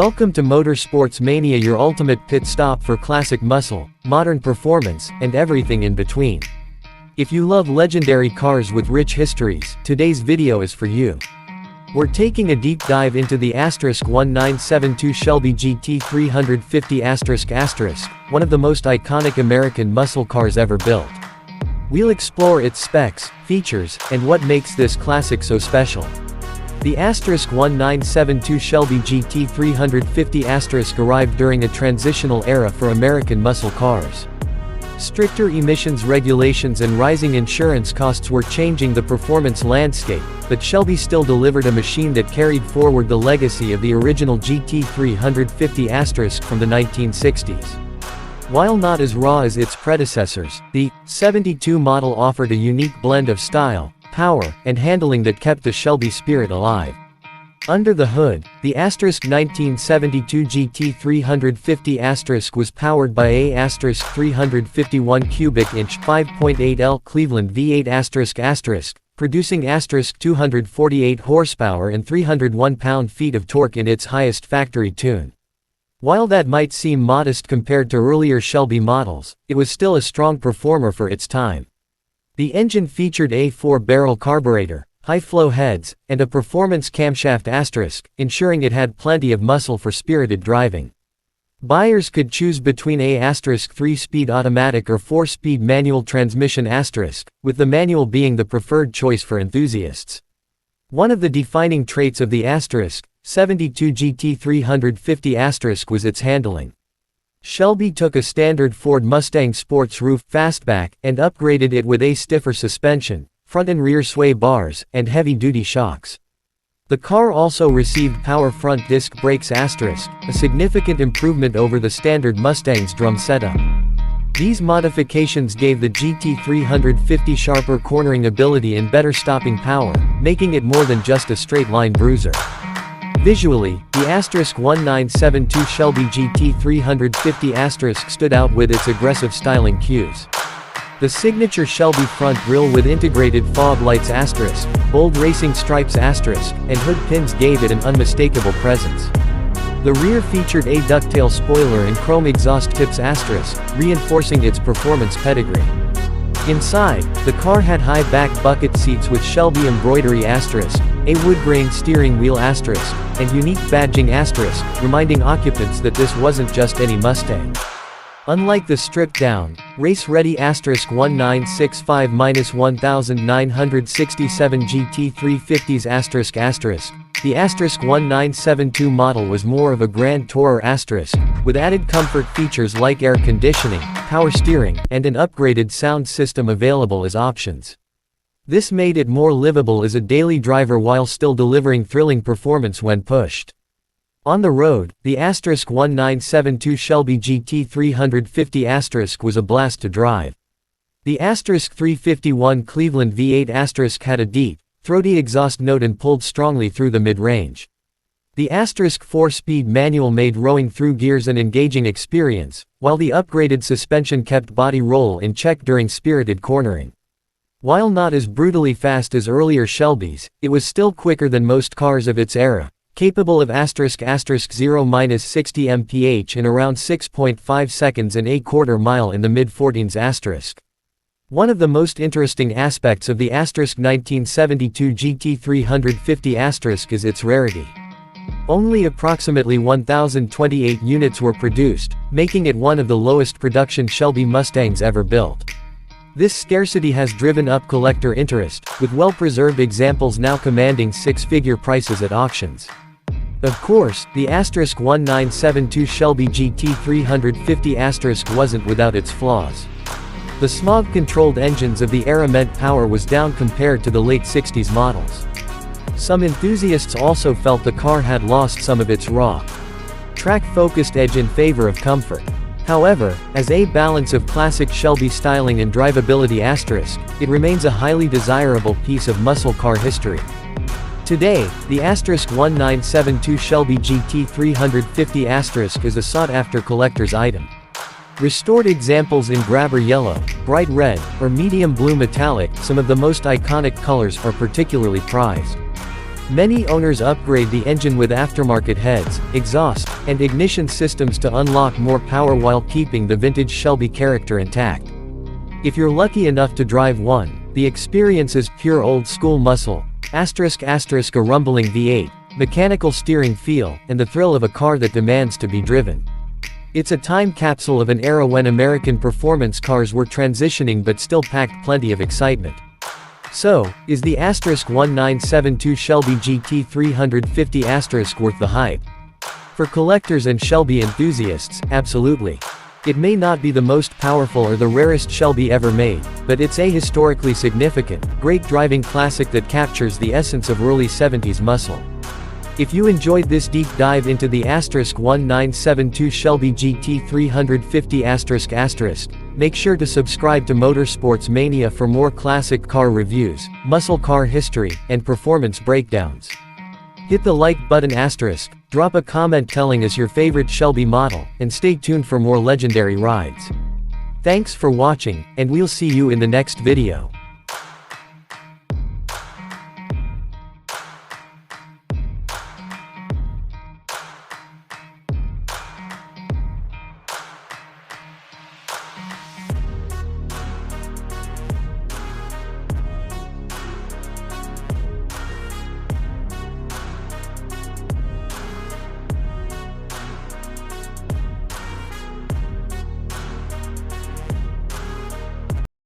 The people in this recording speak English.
Welcome to Motorsports Mania, your ultimate pit stop for classic muscle, modern performance, and everything in between. If you love legendary cars with rich histories, today's video is for you. We're taking a deep dive into the *1972 Shelby GT350**, one of the most iconic American muscle cars ever built. We'll explore its specs, features, and what makes this classic so special. The *1972 Shelby GT350* arrived during a transitional era for American muscle cars. Stricter emissions regulations and rising insurance costs were changing the performance landscape, but Shelby still delivered a machine that carried forward the legacy of the original GT350* from the 1960s. While not as raw as its predecessors, the '72 model offered a unique blend of style, power, and handling that kept the Shelby spirit alive. Under the hood, the *1972 GT350* was powered by a *351 cubic inch 5.8L Cleveland V8**, producing *248 horsepower and 301 pound-feet of torque in its highest factory tune. While that might seem modest compared to earlier Shelby models, it was still a strong performer for its time. The engine featured a 4-barrel carburetor, high-flow heads, and a performance camshaft*, ensuring it had plenty of muscle for spirited driving. Buyers could choose between a *3-speed automatic or 4-speed manual transmission*, with the manual being the preferred choice for enthusiasts. One of the defining traits of the *72 GT350* was its handling. Shelby took a standard Ford Mustang sports roof fastback and upgraded it with a stiffer suspension, front and rear sway bars, and heavy-duty shocks. The car also received power front disc brakes*, a significant improvement over the standard Mustang's drum setup. These modifications gave the GT350 sharper cornering ability and better stopping power, making it more than just a straight-line bruiser. Visually, the *1972 Shelby GT350* stood out with its aggressive styling cues. The signature Shelby front grille with integrated fog lights*, bold racing stripes*, and hood pins gave it an unmistakable presence. The rear featured a ducktail spoiler and chrome exhaust tips*, reinforcing its performance pedigree. Inside, the car had high back bucket seats with Shelby embroidery*, a wood grain steering wheel*, and unique badging*, reminding occupants that this wasn't just any Mustang. Unlike the stripped-down, race-ready *1965-1967 GT350s*, the *1972 model was more of a grand tourer*, with added comfort features like air conditioning, power steering, and an upgraded sound system available as options. This made it more livable as a daily driver while still delivering thrilling performance when pushed. On the road, the *1972 Shelby GT350* was a blast to drive. The *351 Cleveland V8* had a deep, throaty exhaust note and pulled strongly through the mid-range. The *4-speed manual made rowing through gears an engaging experience, while the upgraded suspension kept body roll in check during spirited cornering. While not as brutally fast as earlier Shelbys, it was still quicker than most cars of its era, capable of *0-60 mph in around 6.5 seconds and a quarter mile in the mid-14s*. One of the most interesting aspects of the *1972 GT350* is its rarity. Only approximately 1,028 units were produced, making it one of the lowest production Shelby Mustangs ever built. This scarcity has driven up collector interest, with well-preserved examples now commanding six-figure prices at auctions. Of course, the *1972 Shelby GT350* wasn't without its flaws. The smog-controlled engines of the era meant power was down compared to the late '60s models. Some enthusiasts also felt the car had lost some of its raw, track-focused edge in favor of comfort. However, as a balance of classic Shelby styling and drivability*, it remains a highly desirable piece of muscle car history. Today, the *1972 Shelby GT350* is a sought-after collector's item. Restored examples in grabber yellow, bright red, or medium blue metallic, some of the most iconic colors, are particularly prized. Many owners upgrade the engine with aftermarket heads, exhaust, and ignition systems to unlock more power while keeping the vintage Shelby character intact. If you're lucky enough to drive one, the experience is pure old-school muscle, a rumbling V8, mechanical steering feel, and the thrill of a car that demands to be driven. It's a time capsule of an era when American performance cars were transitioning but still packed plenty of excitement. So, is the *1972 Shelby GT350 worth the hype? For collectors and Shelby enthusiasts, absolutely. It may not be the most powerful or the rarest Shelby ever made, but it's a historically significant, great driving classic that captures the essence of early 70s muscle. If you enjoyed this deep dive into the *1972 Shelby GT350 ***, make sure to subscribe to Motorsports Mania for more classic car reviews, muscle car history, and performance breakdowns. Hit the like button ***, drop a comment telling us your favorite Shelby model, and stay tuned for more legendary rides. Thanks for watching, and we'll see you in the next video.